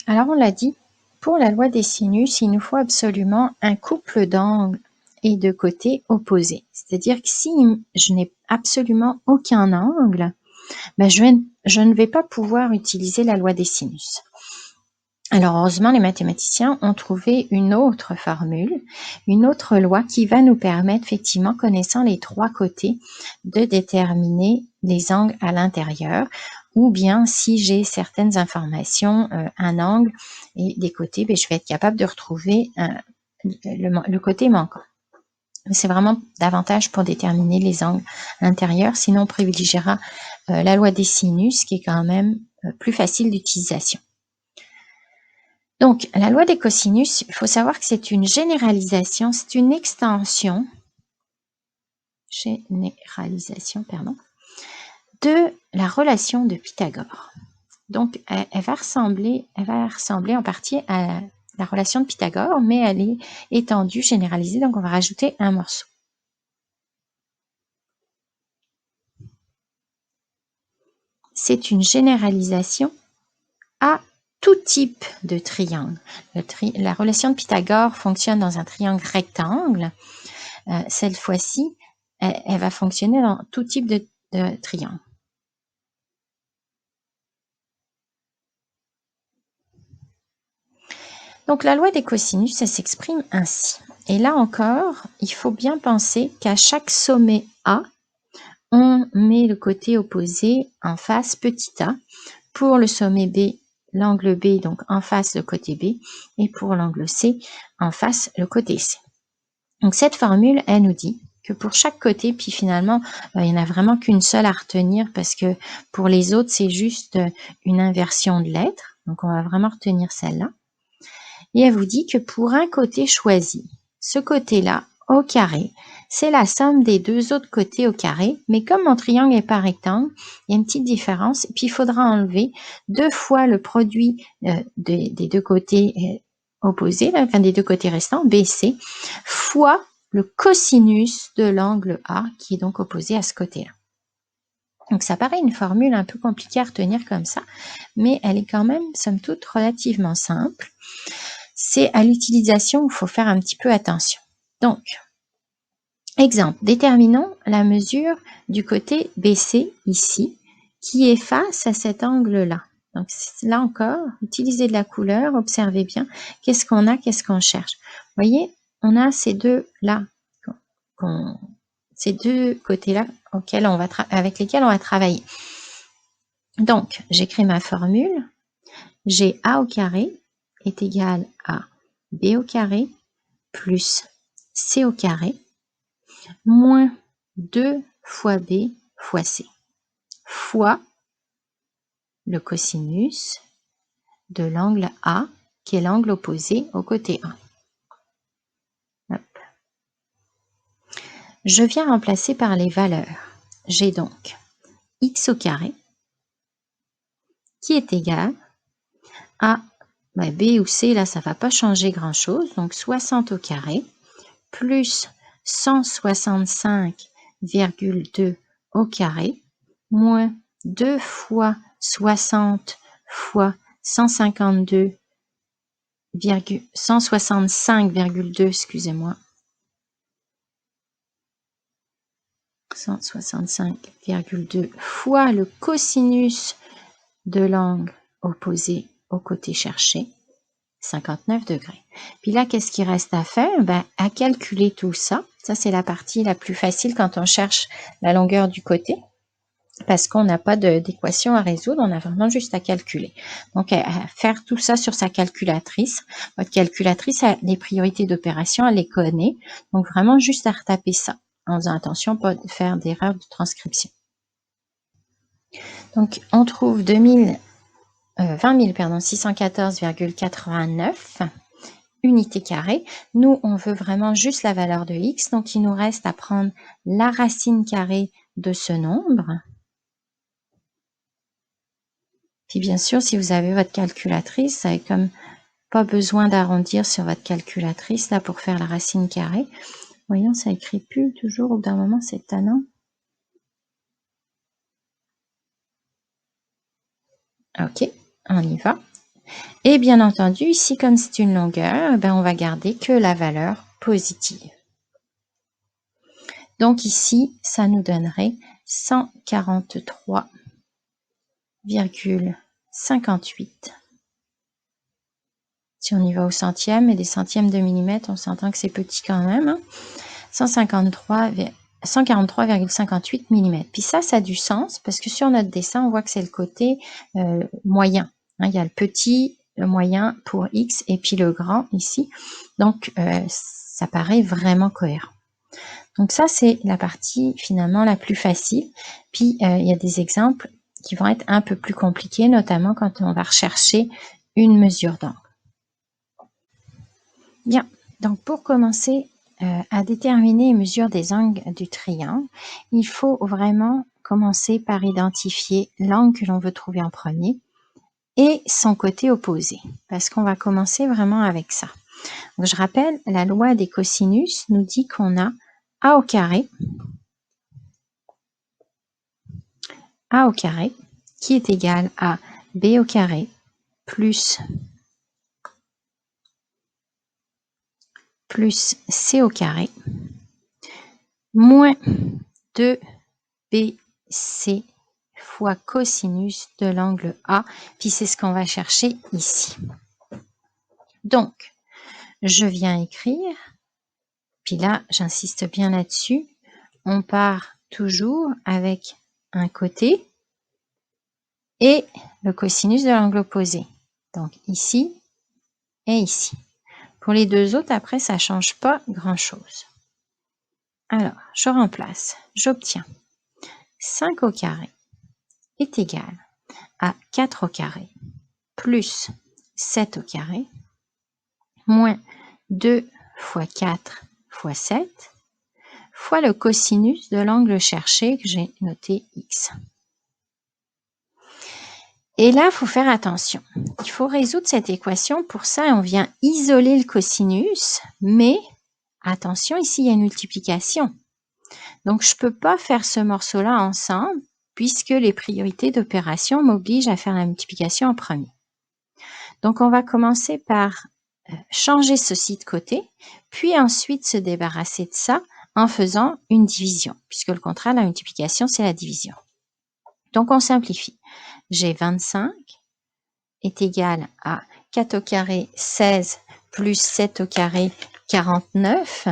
Alors on l'a dit, pour la loi des sinus, il nous faut absolument un couple d'angles et de côtés opposés. C'est-à-dire que si je n'ai absolument aucun angle, ben je ne vais pas pouvoir utiliser la loi des sinus. Alors heureusement, les mathématiciens ont trouvé une autre formule, une autre loi qui va nous permettre, effectivement, connaissant les trois côtés, de déterminer les angles à l'intérieur, ou bien si j'ai certaines informations, un angle et des côtés, ben, je vais être capable de retrouver le côté manquant. C'est vraiment davantage pour déterminer les angles intérieurs, sinon on privilégiera la loi des sinus, qui est quand même plus facile d'utilisation. Donc, la loi des cosinus, il faut savoir que c'est une généralisation, c'est une extension, de la relation de Pythagore. Donc, elle va ressembler en partie à la relation de Pythagore, mais elle est étendue, généralisée, donc on va rajouter un morceau. C'est une généralisation à tout type de triangle. La relation de Pythagore fonctionne dans un triangle rectangle. Cette fois-ci, elle va fonctionner dans tout type de triangle. Donc la loi des cosinus, ça s'exprime ainsi. Et là encore, il faut bien penser qu'à chaque sommet A, on met le côté opposé en face petit a. Pour le sommet B, l'angle B, donc en face le côté B, et pour l'angle C, en face le côté C. Donc cette formule, elle nous dit que pour chaque côté, puis finalement, il n'y en a vraiment qu'une seule à retenir, parce que pour les autres, c'est juste une inversion de lettres. Donc on va vraiment retenir celle-là. Et elle vous dit que pour un côté choisi, ce côté-là, au carré, c'est la somme des deux autres côtés au carré, mais comme mon triangle est pas rectangle, il y a une petite différence, et puis il faudra enlever 2 fois le produit des deux côtés opposés, là, enfin des deux côtés restants, BC, fois le cosinus de l'angle A, qui est donc opposé à ce côté-là. Donc ça paraît une formule un peu compliquée à retenir comme ça, mais elle est quand même, somme toute, relativement simple. C'est à l'utilisation où il faut faire un petit peu attention. Donc, exemple, déterminons la mesure du côté BC ici, qui est face à cet angle-là. Donc là encore, utilisez de la couleur, observez bien, qu'est-ce qu'on a, qu'est-ce qu'on cherche. Vous voyez, on a ces deux-là, ces deux côtés-là avec lesquels on va travailler. Donc, j'écris ma formule, j'ai A au carré est égal à B au carré plus C au carré moins 2 fois B fois C fois le cosinus de l'angle A, qui est l'angle opposé au côté 1. Hop. Je viens remplacer par les valeurs. J'ai donc x au carré qui est égal à B ou C, là ça ne va pas changer grand chose, donc 60 au carré plus 165,2 au carré moins 2 fois 60 fois 165,2, excusez-moi, 165,2 fois le cosinus de l'angle opposé au côté cherché, 59 degrés. Puis là, qu'est-ce qu'il reste à faire? À calculer tout ça. Ça, c'est la partie la plus facile quand on cherche la longueur du côté, parce qu'on n'a pas d'équation à résoudre, on a vraiment juste à calculer. Donc, à faire tout ça sur sa calculatrice. Votre calculatrice a les priorités d'opération, elle les connaît. Donc, vraiment juste à retaper ça, en faisant attention pas de faire d'erreur de transcription. Donc, on trouve 20 614,89 unités carrées. Nous, on veut vraiment juste la valeur de x, donc il nous reste à prendre la racine carrée de ce nombre. Puis bien sûr, si vous avez votre calculatrice, vous n'avez comme pas besoin d'arrondir sur votre calculatrice là pour faire la racine carrée. Voyons, ça écrit plus toujours, au bout d'un moment, c'est tannant. Ok, on y va. Et bien entendu, ici, comme c'est une longueur, on va garder que la valeur positive. Donc ici, ça nous donnerait 143,58. Si on y va au centième, et des centièmes de millimètre, on s'entend que c'est petit quand même. Hein? 143,58 mm. Puis ça a du sens parce que sur notre dessin, on voit que c'est le côté moyen. Hein, il y a le petit, le moyen pour X et puis le grand ici. Donc, ça paraît vraiment cohérent. Donc ça, c'est la partie finalement la plus facile. Puis, il y a des exemples qui vont être un peu plus compliqués, notamment quand on va rechercher une mesure d'angle. Bien, donc pour commencer à déterminer les mesures des angles du triangle, il faut vraiment commencer par identifier l'angle que l'on veut trouver en premier et son côté opposé, parce qu'on va commencer vraiment avec ça. Donc, je rappelle, la loi des cosinus nous dit qu'on a A au carré qui est égal à B au carré plus C au carré moins 2BC fois cosinus de l'angle A, puis c'est ce qu'on va chercher ici. Donc, je viens écrire, puis là, j'insiste bien là-dessus, on part toujours avec un côté et le cosinus de l'angle opposé. Donc ici et ici. Pour les deux autres, après, ça ne change pas grand-chose. Alors, je remplace, j'obtiens 5 au carré est égal à 4 au carré plus 7 au carré moins 2 fois 4 fois 7 fois le cosinus de l'angle cherché que j'ai noté X. Et là, il faut faire attention. Il faut résoudre cette équation. Pour ça, on vient isoler le cosinus, mais attention, ici, il y a une multiplication. Donc, je ne peux pas faire ce morceau-là ensemble puisque les priorités d'opération m'obligent à faire la multiplication en premier. Donc, on va commencer par changer ceci de côté, puis ensuite se débarrasser de ça en faisant une division, puisque le contraire de la multiplication, c'est la division. Donc, on simplifie. J'ai 25 est égal à 4 au carré 16 plus 7 au carré 49.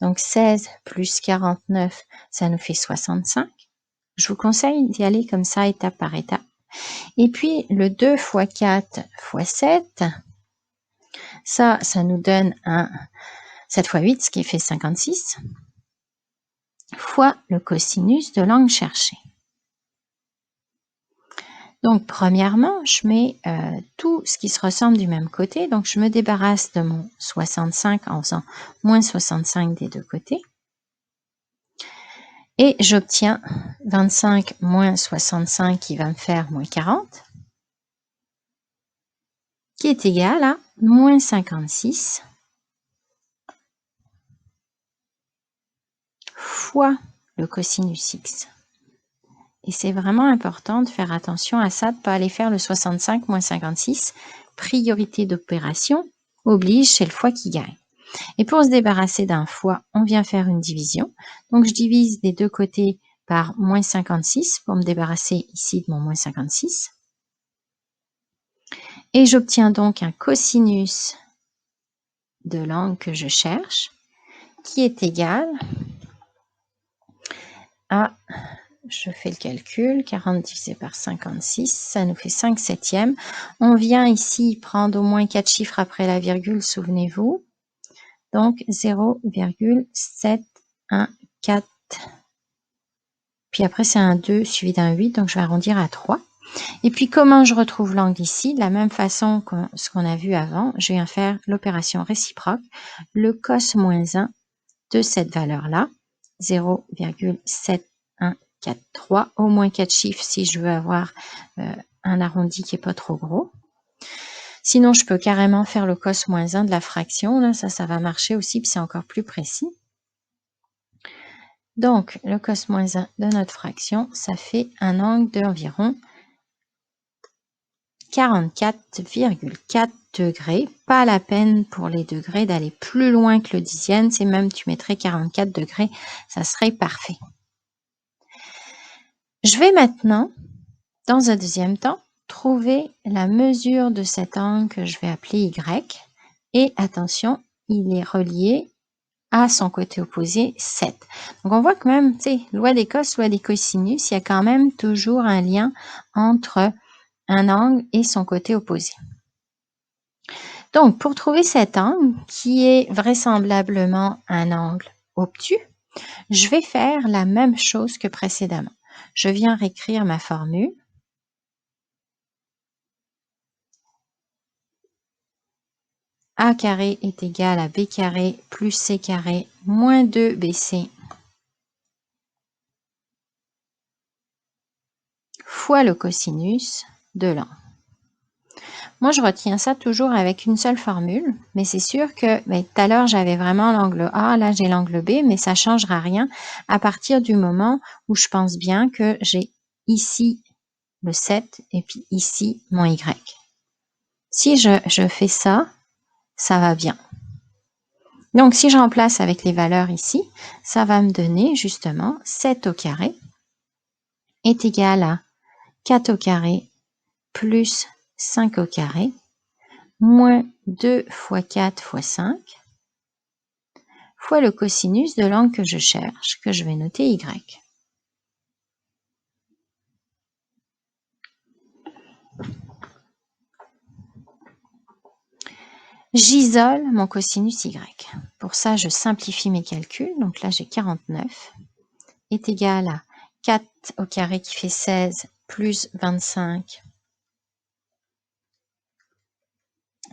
Donc 16 plus 49, ça nous fait 65. Je vous conseille d'y aller comme ça, étape par étape. Et puis le 2 fois 4 fois 7, ça nous donne un 7 fois 8, ce qui fait 56, fois le cosinus de l'angle cherché. Donc, premièrement, je mets tout ce qui se ressemble du même côté. Donc, je me débarrasse de mon 65 en faisant moins 65 des deux côtés. Et j'obtiens 25 moins 65 qui va me faire moins 40, qui est égal à moins 56 fois le cosinus X. Et c'est vraiment important de faire attention à ça, de ne pas aller faire le 65 moins 56. Priorité d'opération oblige, c'est le fois qui gagne. Et pour se débarrasser d'un fois, on vient faire une division. Donc, je divise des deux côtés par moins 56 pour me débarrasser ici de mon moins 56. Et j'obtiens donc un cosinus de l'angle que je cherche qui est égal à, je fais le calcul, 40 divisé par 56, ça nous fait 5 septièmes. On vient ici prendre au moins 4 chiffres après la virgule, souvenez-vous. Donc 0,714. Puis après, c'est un 2 suivi d'un 8, donc je vais arrondir à 3. Et puis, comment je retrouve l'angle ici? De la même façon que ce qu'on a vu avant, je viens faire l'opération réciproque, le cos moins 1 de cette valeur-là, 0,7143, au moins 4 chiffres si je veux avoir un arrondi qui n'est pas trop gros. Sinon, je peux carrément faire le cos moins 1 de la fraction. Là, ça va marcher aussi, puis c'est encore plus précis. Donc, le cos moins 1 de notre fraction, ça fait un angle d'environ 44,4 degrés. Pas la peine pour les degrés d'aller plus loin que le dixième, c'est même tu mettrais 44 degrés, ça serait parfait. Je vais maintenant, dans un deuxième temps, trouver la mesure de cet angle que je vais appeler Y. Et attention, il est relié à son côté opposé 7. Donc on voit que même, tu sais, loi des cos, loi des cosinus, il y a quand même toujours un lien entre un angle et son côté opposé. Donc pour trouver cet angle, qui est vraisemblablement un angle obtus, je vais faire la même chose que précédemment. Je viens réécrire ma formule. A carré est égal à B carré plus C carré moins 2BC fois le cosinus de l'angle. Moi, je retiens ça toujours avec une seule formule, mais c'est sûr que tout à l'heure, j'avais vraiment l'angle A, là, j'ai l'angle B, mais ça ne changera rien à partir du moment où je pense bien que j'ai ici le 7 et puis ici mon Y. Si je fais ça, ça va bien. Donc, si je remplace avec les valeurs ici, ça va me donner justement 7 au carré est égal à 4 au carré plus 5 au carré moins 2 fois 4 fois 5 fois le cosinus de l'angle que je cherche, que je vais noter Y. J'isole mon cosinus Y. Pour ça, je simplifie mes calculs. Donc là, j'ai 49 est égal à 4 au carré qui fait 16 plus 25.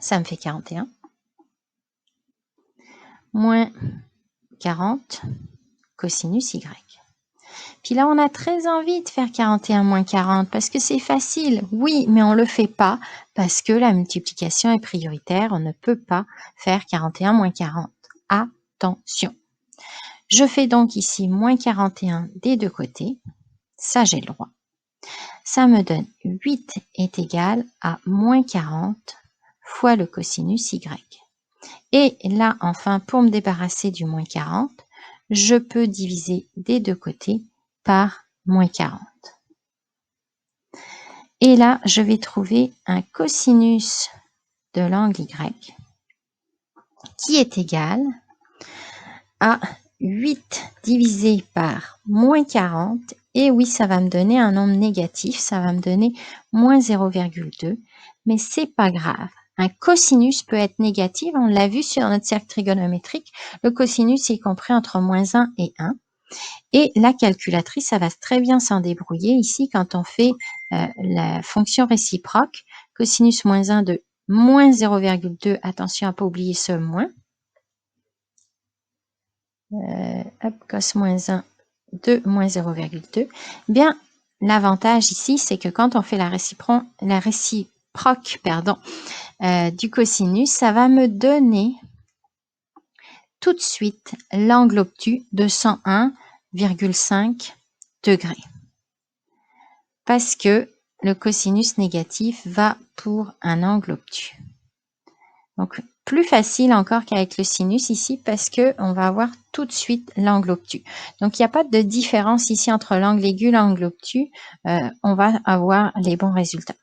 Ça me fait 41. Moins 40 cosinus Y. Puis là, on a très envie de faire 41 moins 40 parce que c'est facile. Oui, mais on ne le fait pas parce que la multiplication est prioritaire. On ne peut pas faire 41 moins 40. Attention. Je fais donc ici moins 41 des deux côtés. Ça, j'ai le droit. Ça me donne 8 est égal à moins 40 fois le cosinus Y. Et là, enfin, pour me débarrasser du moins 40, je peux diviser des deux côtés par moins 40. Et là, je vais trouver un cosinus de l'angle Y qui est égal à 8 divisé par moins 40. Et oui, ça va me donner un nombre négatif, ça va me donner moins 0,2. Mais c'est pas grave. Un cosinus peut être négatif, on l'a vu sur notre cercle trigonométrique. Le cosinus est compris entre moins 1 et 1. Et la calculatrice, ça va très bien s'en débrouiller ici quand on fait la fonction réciproque. Cosinus moins 1 de moins 0,2, attention à ne pas oublier ce moins. Cos moins 1 de moins 0,2. Bien, l'avantage ici, c'est que quand on fait la réciproque du cosinus, ça va me donner tout de suite l'angle obtus de 101,5 degrés. Parce que le cosinus négatif va pour un angle obtus. Donc, plus facile encore qu'avec le sinus ici parce qu'on va avoir tout de suite l'angle obtus. Donc, il n'y a pas de différence ici entre l'angle aigu et l'angle obtus. On va avoir les bons résultats.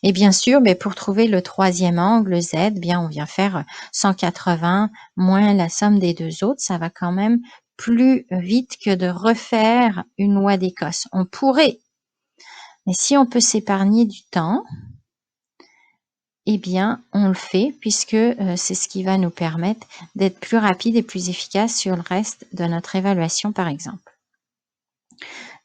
Et bien sûr, pour trouver le troisième angle Z, on vient faire 180 moins la somme des deux autres. Ça va quand même plus vite que de refaire une loi des cos. On pourrait, mais si on peut s'épargner du temps, on le fait puisque c'est ce qui va nous permettre d'être plus rapide et plus efficace sur le reste de notre évaluation, par exemple.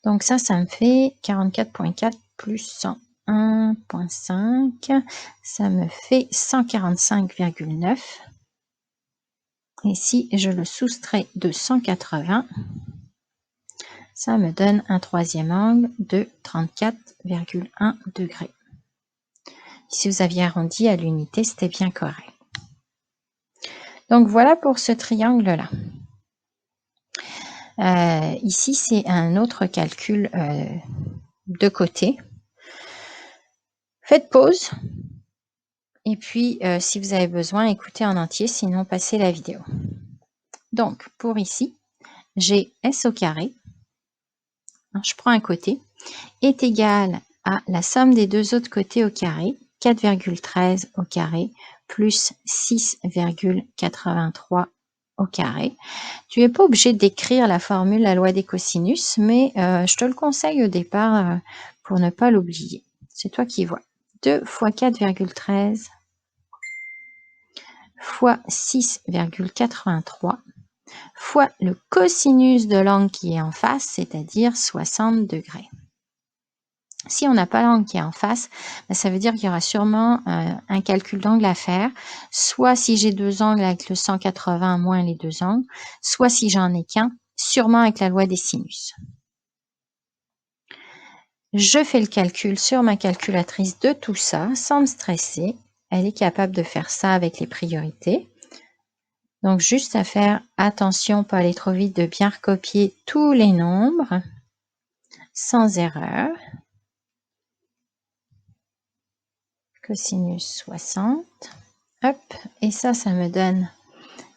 Donc ça me fait 44,4 plus 101,5. Ça me fait 145,9. Et si je le soustrais de 180, ça me donne un troisième angle de 34,1 degrés. Si vous aviez arrondi à l'unité, c'était bien correct. Donc voilà pour ce triangle-là. Ici, c'est un autre calcul de côté. Faites pause. Et puis, si vous avez besoin, écoutez en entier, sinon passez la vidéo. Donc, pour ici, j'ai S au carré, je prends un côté, est égal à la somme des deux autres côtés au carré, 4,13 au carré, plus 6,83 au carré. Tu n'es pas obligé d'écrire la formule, la loi des cosinus, mais je te le conseille au départ pour ne pas l'oublier. C'est toi qui vois. 2 fois 4,13 fois 6,83 fois le cosinus de l'angle qui est en face, c'est-à-dire 60 degrés. Si on n'a pas l'angle qui est en face, ça veut dire qu'il y aura sûrement un calcul d'angle à faire, soit si j'ai deux angles avec le 180 moins les deux angles, soit si j'en ai qu'un, sûrement avec la loi des sinus. Je fais le calcul sur ma calculatrice de tout ça, sans me stresser. Elle est capable de faire ça avec les priorités. Donc, juste à faire attention, pas aller trop vite, de bien recopier tous les nombres, sans erreur. Cosinus 60. Hop, et ça me donne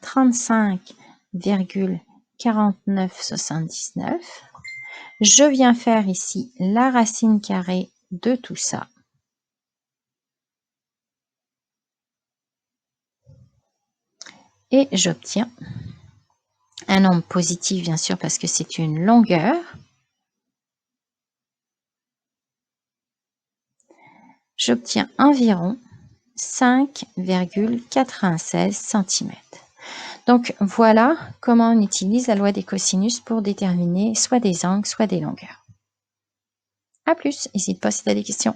35,4979. Je viens faire ici la racine carrée de tout ça. Et j'obtiens un nombre positif, bien sûr, parce que c'est une longueur. J'obtiens environ 5,96 cm. Donc, voilà comment on utilise la loi des cosinus pour déterminer soit des angles, soit des longueurs. À plus, n'hésite pas si tu as des questions.